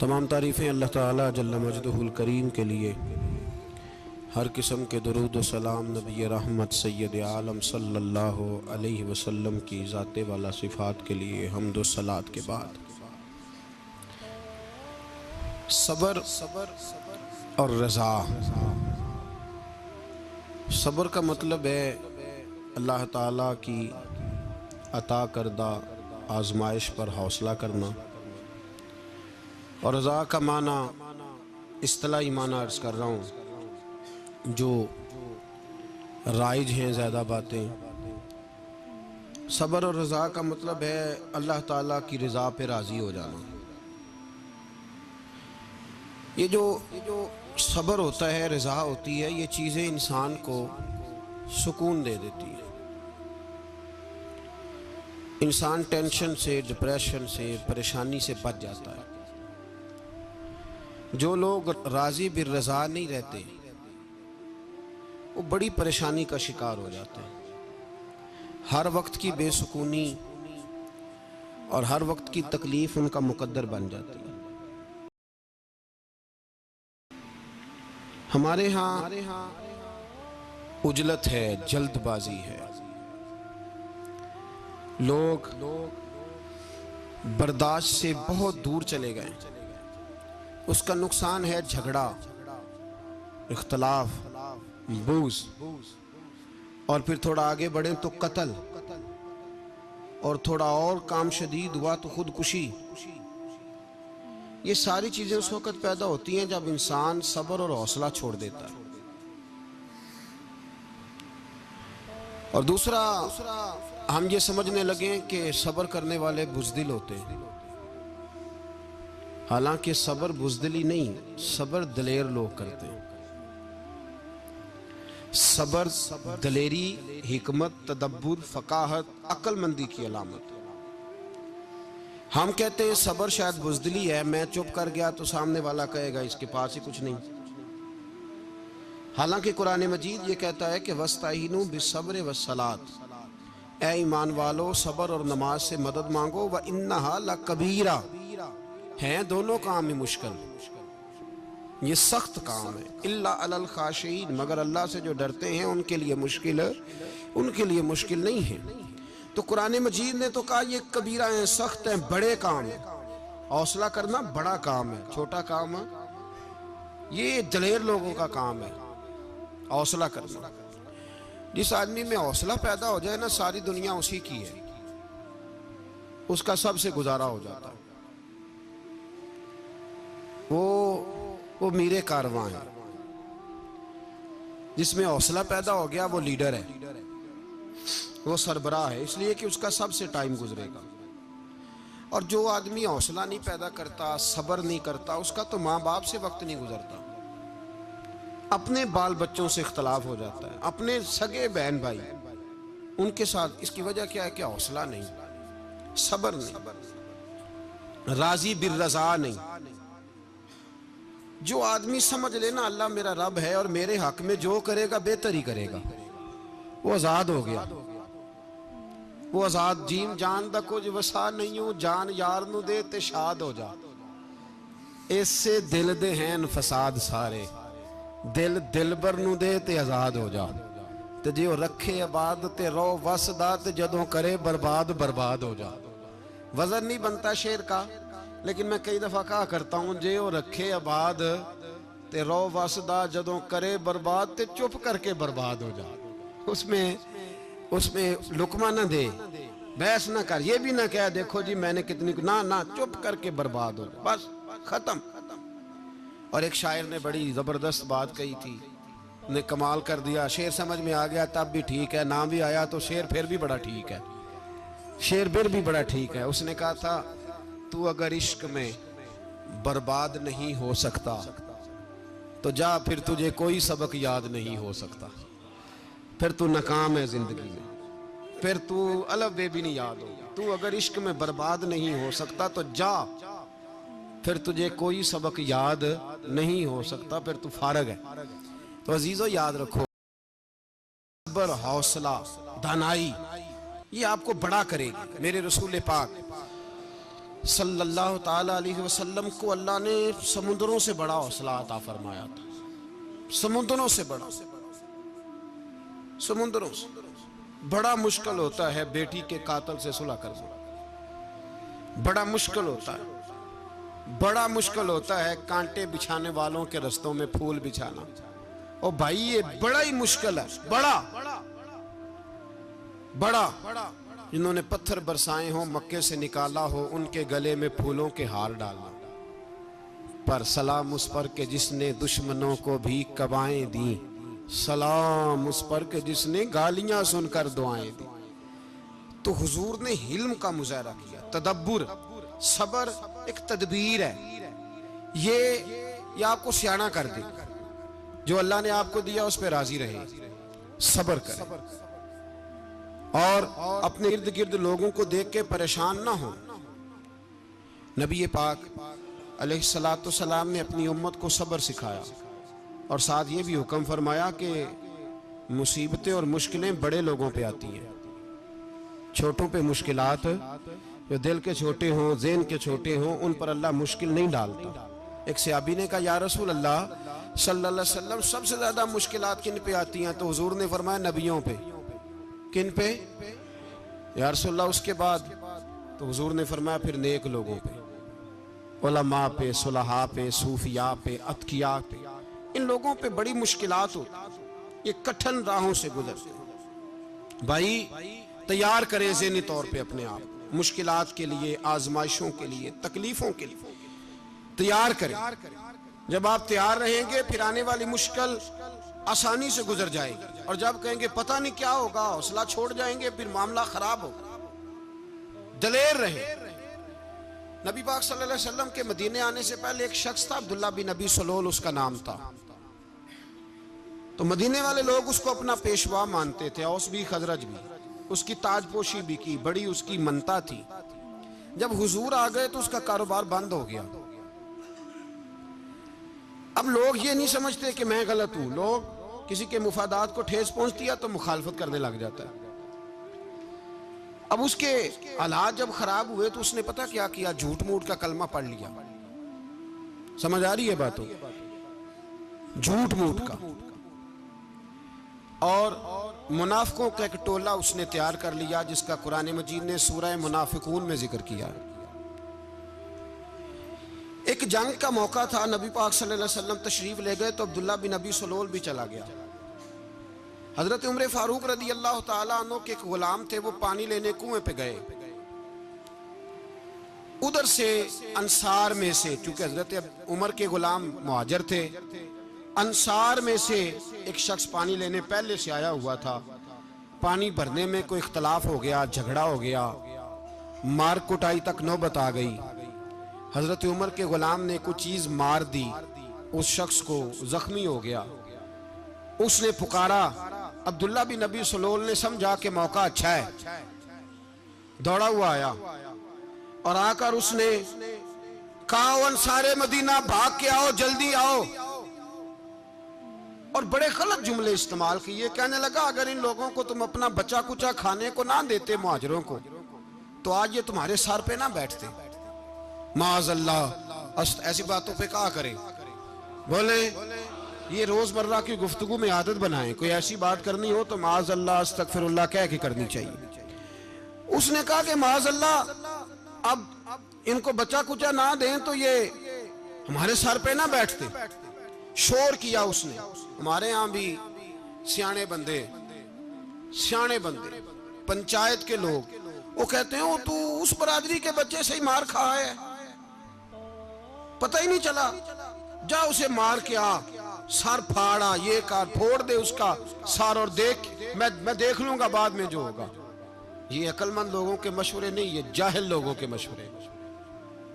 तमाम तारीफ़ें अल्लाह ताला जल्ल मजदुहुल करीम के लिए। हर किस्म के दुरूद व सलाम नबी रहमत सैयद आलम सल्लल्लाहु अलैहि वसल्लम की ज़ाते वाला सिफ़ात के लिए हम्द व सलात के बाद सबर और रज़ा। सबर का मतलब है अल्लाह ताला की अता करदा आजमाइश पर हौसला करना, और रज़ा का माना इस्तिलाही माना अर्ज़ कर रहा हूँ जो राइज हैं ज़्यादा बातें। सबर और रज़ा का मतलब है अल्लाह ताला की रज़ा पे राज़ी हो जाना। ये जो सबर होता है, रज़ा होती है, ये चीज़ें इंसान को सुकून दे देती है। इंसान टेंशन से, डिप्रेशन से, परेशानी से बच जाता है। जो लोग राज़ी बिर रज़ा नहीं रहते वो बड़ी परेशानी का शिकार हो जाते हैं। हर वक्त की बेसुकूनी और हर वक्त की तकलीफ उनका मुकद्दर बन जाती है। हमारे यहाँ उजलत है, जल्दबाजी है, लोग बर्दाश्त से बहुत दूर चले गए। उसका नुकसान है झगड़ा, इख्तलाफ, बूज़, और फिर थोड़ा आगे बढ़े तो कत्ल, और थोड़ा और काम शदीद हुआ तो खुदकुशी। ये सारी चीज़ें उस वक़्त पैदा होती हैं जब इंसान सब्र और हौसला छोड़ देता है। और दूसरा, हम ये समझने लगे कि सब्र करने वाले बुज़दिल होते हैं। हालांकि सब्र बुज़दिली नहीं, सब्र दलेर लोग करते हैं। सब्र दलेरी, हिकमत, तदब्बुर, फ़काहत, अक्लमंदी की अलामत। हम कहते हैं सब्र शायद बुज़दिली है, मैं चुप कर गया तो सामने वाला कहेगा इसके पास ही कुछ नहीं। हालांकि कुरान मजीद ये कहता है कि वस्ताइनु बिस्सब्र वस्सलात, ए ईमान वालो सब्र और नमाज से मदद मांगो, व इन्नहा लकबीरा, हैं दोनों काम ही मुश्किल, ये सख्त काम है। इल्ला अलल खाशीन, मगर अल्लाह से जो डरते हैं उनके लिए मुश्किल है, उनके लिए मुश्किल नहीं है। तो कुरान मजीद ने तो कहा ये कबीरा है, सख्त है, बड़े काम है। हौसला करना बड़ा काम है, छोटा काम है, ये दलेर लोगों का काम है हौसला करना। जिस आदमी में हौसला पैदा हो जाए ना, सारी दुनिया उसी की है, उसका सबसे गुजारा हो जाता है। वो मीरे कारवां है। जिसमें हौसला पैदा हो गया वो लीडर है, वो सरबराह है, इसलिए कि उसका सबसे टाइम गुजरेगा। और जो आदमी हौसला नहीं पैदा करता, सब्र नहीं करता, उसका तो माँ बाप से वक्त नहीं गुजरता, अपने बाल बच्चों से इख्तलाफ हो जाता है, अपने सगे बहन भाई उनके साथ। इसकी वजह क्या है कि हौसला नहीं, सब्र नहीं, राजी बिर रज़ा नहीं। जो आदमी समझ लेना अल्लाह मेरा रब है और मेरे हक में जो करेगा बेहतर ही करेगा, वो आज़ाद हो गया। वो आज़ाद जीन जान दा कुछ वसा नहीं हूं, जान यार नू दे ते शाद हो जा। इससे दिल दे हैं फसाद सारे, दिल दिलबर नू दे ते आज़ाद हो जा। ते जे वो रखे आबाद ते रो वसदा, ते जदों करे बर्बाद बर्बाद हो जा। वजन नहीं बनता शेर का, लेकिन मैं कई दफ़ा कहा करता हूँ, जे वो रखे आबाद ते रो वसदा, जदों करे बर्बाद ते चुप करके बर्बाद हो जा। उसमें लुकमा ना दे, बहस ना कर, ये भी ना कह देखो जी मैंने कितनी, ना, चुप करके बर्बाद हो जा, बस खत्म। और एक शायर ने बड़ी ज़बरदस्त बात कही थी, ने कमाल कर दिया। शेर समझ में आ गया तब भी ठीक है, ना भी आया तो शेर फिर भी बड़ा ठीक है, शेर फिर भी बड़ा ठीक है। उसने कहा था, तू अगर इश्क में बर्बाद नहीं हो सकता तो जा, फिर तुझे कोई सबक याद नहीं हो सकता, फिर तू नाकाम है जिंदगी में, फिर तू अलफ बे भी नहीं याद होगा। तू अगर इश्क में बर्बाद नहीं हो सकता तो जा, फिर तुझे कोई सबक याद नहीं हो सकता, फिर तू फारग है। तो अजीजों याद रखो, सब्र, हौसला, दानाई, ये आपको बड़ा करेगी। मेरे रसूल पाक सल्लल्लाहु ताला अलैहि वसल्लम को अल्लाह ने समुद्रों से बड़ा हौसला अता फरमाया था, समुद्रों से बड़ा, समुद्रों से बड़ा मुश्किल होता है बेटी के कातिल से सुलह करना, बड़ा मुश्किल होता है, बड़ा मुश्किल होता है कांटे बिछाने वालों के रस्तों में फूल बिछाना। ओ भाई ये बड़ा ही मुश्किल है, बड़ा बड़ा। जिन्होंने पत्थर बरसाए हो, मक्के से निकाला हो, उनके गले में फूलों के हार डालना। पर सलाम उस पर के जिसने दुश्मनों को भी कबाएं दी, सलाम उस पर के जिसने गालियां सुनकर दुआएं दी। तो हुजूर ने हिल्म का मुजाहरा किया, तदब्बुर, सबर एक तदबीर है। ये आपको सियाना कर दे, जो अल्लाह ने आपको दिया उस पर राजी रहे, सबर करे और अपने इर्द गिर्द लोगों को देख के परेशान ना हो। नबी पाक अलैहिस्सलातु सलाम ने अपनी उम्मत को सब्र सिखाया और साथ ये भी हुक्म फरमाया कि मुसीबतें और मुश्किलें बड़े लोगों पे आती हैं, छोटों पे मुश्किलात, जो दिल के छोटे हों, ज़हन के छोटे हों, उन पर अल्लाह मुश्किल नहीं डालता। एक सहाबी ने कहा, या रसूल अल्लाह सल्लल्लाहु अलैहि वसल्लम, सबसे ज्यादा मुश्किलात किन पे आती हैं? तो हुजूर ने फरमाया नबियों पे। किन पे? या रसूल अल्लाह उसके बाद? तो हुजूर ने फरमाया फिर नेक लोगों पे, उलमा पे, सुलहा पे, सूफिया पे, अतकिया पे। इन लोगों पे बड़ी मुश्किलात होती, ये कठिन राहों से गुजरते। भाई तैयार करें ज़हनी तौर पे अपने आप मुश्किलात के लिए, आजमाइशों के लिए, तकलीफों के लिए तैयार करें। जब आप तैयार रहेंगे फिर आने वाली मुश्किल आसानी से गुजर जाएगी, और जब कहेंगे पता नहीं क्या होगा, हौसला छोड़ जाएंगे, फिर मामला खराब होगा। दलेर रहे। नबी पाक सल्लल्लाहु अलैहि वसल्लम के मदीने आने से पहले एक शख्स था, अब्दुल्ला बिन नबी सलोल उसका नाम था। तो मदीने वाले लोग उसको अपना पेशवा मानते थे, औस भी खजरज भी, उसकी ताजपोशी भी की, बड़ी उसकी मनता थी। जब हुजूर आ गए तो उसका कारोबार बंद हो गया। अब लोग ये नहीं समझते कि मैं गलत हूं, लोग किसी के मुफादात को ठेस पहुंचती है तो मुखालफत करने लग जाता है। अब उसके हालात जब खराब हुए तो उसने पता क्या किया, झूठ मूठ का कलमा पढ़ लिया। समझ आ रही है बातों? झूठ मूठ का, और मुनाफिकों का एक टोला उसने तैयार कर लिया, जिसका कुरान मजीद ने सूरह मुनाफिकून में जिक्र किया। एक जंग का मौका था, नबी पाक सल्लल्लाहु अलैहि वसल्लम तशरीफ ले गए तो अब्दुल्ला बिन नबी सलोल भी चला गया। हजरत उमर फारूक रदी अल्लाह ताला अन्हु के एक गुलाम थे, वो पानी लेने कुएं पे गए। उधर से अंसार में से, चूंकि हजरत उमर के गुलाम मुहाजिर थे, अंसार में से एक शख्स पानी लेने पहले से आया हुआ था। पानी भरने में कोई इख्तलाफ हो गया, झगड़ा हो गया, मार कुटाई तक नौबत आ गई। हजरत उमर के गुलाम ने कुछ चीज मार दी, उस शख्स को जख्मी हो गया। उसने पुकारा, अब्दुल्ला बिन नबी सलोल ने समझा कि मौका अच्छा है, दौड़ा हुआ आया और आकर उसने कहा, अंसारे मदीना भाग के आओ, जल्दी आओ। और बड़े गलत जुमले इस्तेमाल किए। कहने लगा, अगर इन लोगों को तुम अपना बचा कुचा खाने को ना देते मुहाजिरों को, तो आज ये तुम्हारे सर पे ना बैठते। माअज़ल्लाह, ऐसी बातों पे कहा करें। बोले ये रोजमर्रा की गुफ्तगू में आदत बनाएं, कोई ऐसी बात करनी हो तो माअज़ल्लाह अस्तगफिरुल्लाह कह के करनी चाहिए। उसने कहा कि माअज़ल्लाह, अब इनको बचा कुचा ना दें तो ये हमारे सर पे ना बैठते। शोर किया उसने। हमारे यहाँ भी सियाने बंदे पंचायत के लोग, वो कहते हैं, तू उस बरादरी के बच्चे से ही मार खा है, पता ही नहीं चला, जा उसे मार के आ, सर फाड़ा, ये कर, फोड़ दे उसका सर, और देख मैं देख लूंगा बाद में जो होगा। ये अक्लमंद लोगों के मशवरे नहीं, ये जाहिल लोगों के मशवरे।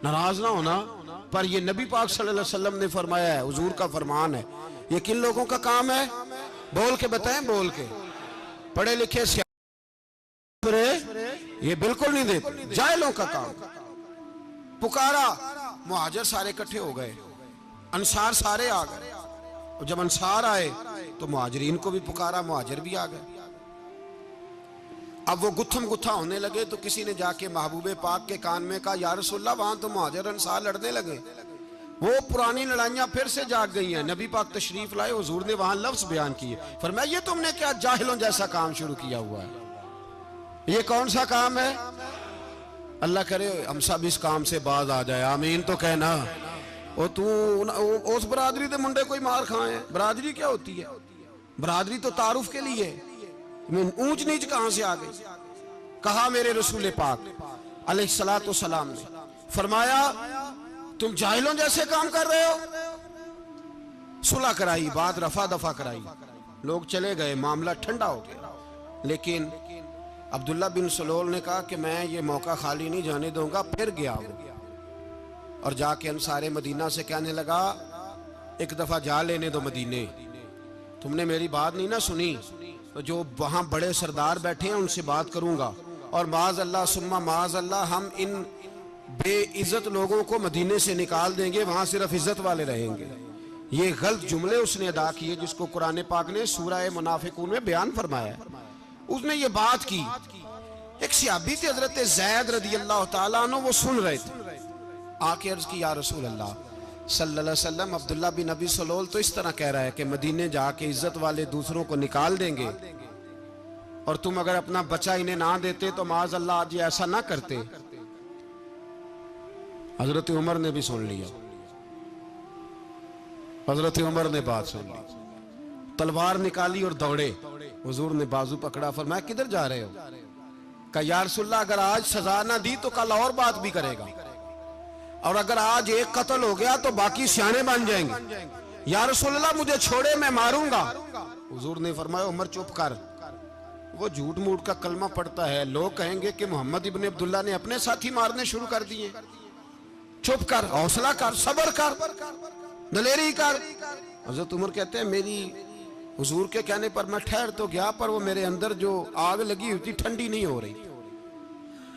नाराज ना होना, पर ये नबी पाक सल्लल्लाहु अलैहि वसल्लम ने फरमाया है, हुजूर का फरमान है। ये किन लोगों का काम है? बोल के बताएं, बोल के। पढ़े लिखे ये बिल्कुल नहीं देते, जाहिलों का काम। पुकारा, मुहाजिर सारे इकट्ठे हो गए, अंसार सारे आ गए। और जब अंसार आए तो मुहाजिरीन को भी पुकारा, मुहाजिर भी आ गए। अब वो गुत्थम गुत्था होने लगे तो किसी ने जाके महबूबे पाक के कान में कहा, या रसूलल्लाह वहां तो मुहाजिर अंसार लड़ने लगे, वो पुरानी लड़ाइयां फिर से जाग गई हैं। नबी पाक तशरीफ लाए, हुजूर ने वहां लफ्ज बयान किए, फरमाया ये तुमने क्या जाहिलों जैसा काम शुरू किया हुआ है, ये कौन सा काम है? अल्लाह करे हम सब इस काम से बाज आ जाए, आमीन तो कहना। और तू उस बरादरी के मुंडे कोई मार खाए है? बरादरी क्या होती है? बरादरी तो तारुफ के लिए, ऊंच नीच कहां से आ गई? कहा मेरे रसूल पाक अलैहिस्सलातु सलाम ने, फरमाया तुम जाहिलों जैसे काम कर रहे हो। सुलह कराई, बात रफा दफा कराई, लोग चले गए, मामला ठंडा हो गया। लेकिन अब्दुल्ला बिन सलोल ने कहा कि मैं ये मौका खाली नहीं जाने दूंगा। फिर गया वो और जाके अंसारे मदीना से कहने लगा, एक दफा जा लेने दो मदीने, तुमने मेरी बात नहीं ना सुनी तो जो वहां बड़े सरदार बैठे हैं उनसे बात करूंगा, और माज अल्लाह सुम्मा माज अल्लाह हम इन बेइज्जत लोगों को मदीने से निकाल देंगे, वहां सिर्फ इज्जत वाले रहेंगे। ये गलत जुमले उसने अदा किए जिसको कुरान पाक ने सूरह मुनाफिकून में बयान फरमाया। उसने ये बात की। एक सहाबी थे हजरत ज़ैद रदी अल्लाह तआला अन्हु, वो सुन रहे थे, आके अर्ज की, या रसूल अल्लाह सल्लल्लाहु अलैहि वसल्लम, अब्दुल्ला बिन नबी सलोल तो इस तरह कह रहा है कि मदीने जाके इज्जत वाले दूसरों को निकाल देंगे, और तुम अगर अपना बच्चा इन्हें ना देते तो माज अल्लाह आज ऐसा ना करते। हजरत उमर ने भी सुन लिया, हजरत उमर ने बात सुन ली, तलवार निकाली और दौड़े। हुजूर ने बाजू पकड़ा, फरमाया किधर जा रहे हो? कहा या रसूलल्लाह अगर आज सजा ना दी तो कल और बात भी करेगा, और अगर आज एक कत्ल हो गया तो बाकी सियाने बन जाएंगे। या रसूलल्लाह मुझे छोड़े, मैं मारूंगा। हुजूर ने फरमाया उमर चुप कर, वो झूठ मूठ का कलमा पढ़ता है, लोग कहेंगे कि मोहम्मद इब्ने अब्दुल्ला ने अपने साथी मारने शुरू कर दिए। चुप कर, हौसला कर, सब्र कर, दलेरी कर। हजरत उमर कहते हैं मेरी हुजूर के कहने पर मैं ठहर तो गया, पर वो मेरे अंदर जो आग लगी हुई थी ठंडी नहीं हो रही।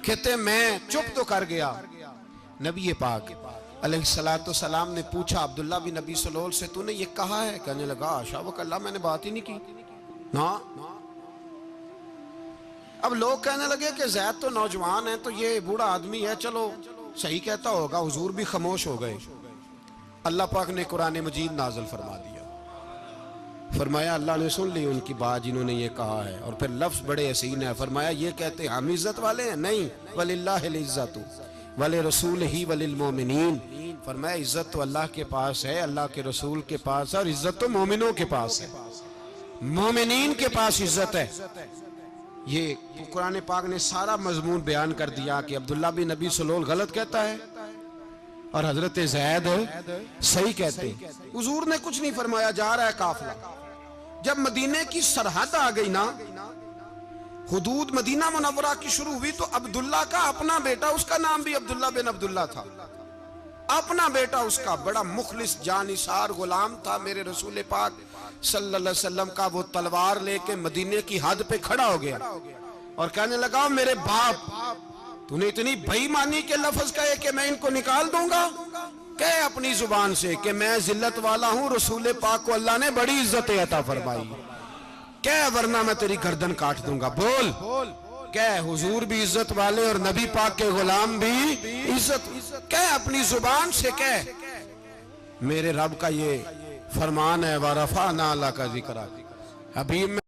कहते मैं चुप तो कर गया। नबी पाक अलैहिस्सलातु सलाम ने पूछा अब्दुल्ला बिन नबी सलोल से, तूने ये कहा है? कहने लगा आशा वकल्ला, मैंने बात ही नहीं की ना। अब लोग कहने लगे कि ज़ैद तो नौजवान है, तो ये बूढ़ा आदमी है, चलो सही कहता होगा। हुजूर भी खामोश हो गए। अल्लाह पाक ने कुरान मजीद नाज़िल फरमा दिया, फरमाया अल्लाह ने सुन ली उनकी बात जिन्होंने ये कहा है, और फिर लफ्ज बड़े हसीन है। फरमाया ये कहते हम इज्जत वाले हैं? नहीं, वलिल्लाहिल इज्जतु वले रसूल ही वलिल मोमिनीन। फरमाया इज्जत तो अल्लाह के पास है, अल्लाह के रसूल के पास है, और इज्जत तो मोमिनों के पास है, मोमिनीन के पास इज्जत है। ये कुरान पाक ने सारा मजमून बयान कर दिया कि अब्दुल्ला बिन नबी सलोल गलत कहता है और हजरत ज़ैद सही कहते। हुजूर ने कुछ नहीं फरमाया, जा रहा है काफिला। जब मदीने की सरहद आ गई ना, हुदूद मदीना मुनव्वरा की शुरू हुई, तो अब्दुल्ला का अपना बेटा, उसका नाम भी अब्दुल्ला बिन अब्दुल्ला था, अपना बेटा उसका बड़ा मुखलिस जानिसार गुलाम था मेरे रसूल पाक सल्लल्लाहु अलैहि वसल्लम का। वो तलवार लेके मदीने की हद पे खड़ा हो गया और कहने लगा मेरे बाप, तूने इतनी बेईमानी के लफ्ज कहे कि मैं इनको निकाल दूंगा? कहे अपनी जुबान से कि मैं जिल्लत वाला हूं, रसूल पाक को अल्लाह ने बड़ी इज्जत अता फरमाई, कह वरना मैं तेरी गर्दन काट दूंगा। बोल, कह हुजूर भी इज्जत वाले और नबी पाक के गुलाम भी इज्जत, कह अपनी जुबान से कह, मेरे रब का ये फरमान है, वारफा ना अल्लाह का जिक्र। हबीब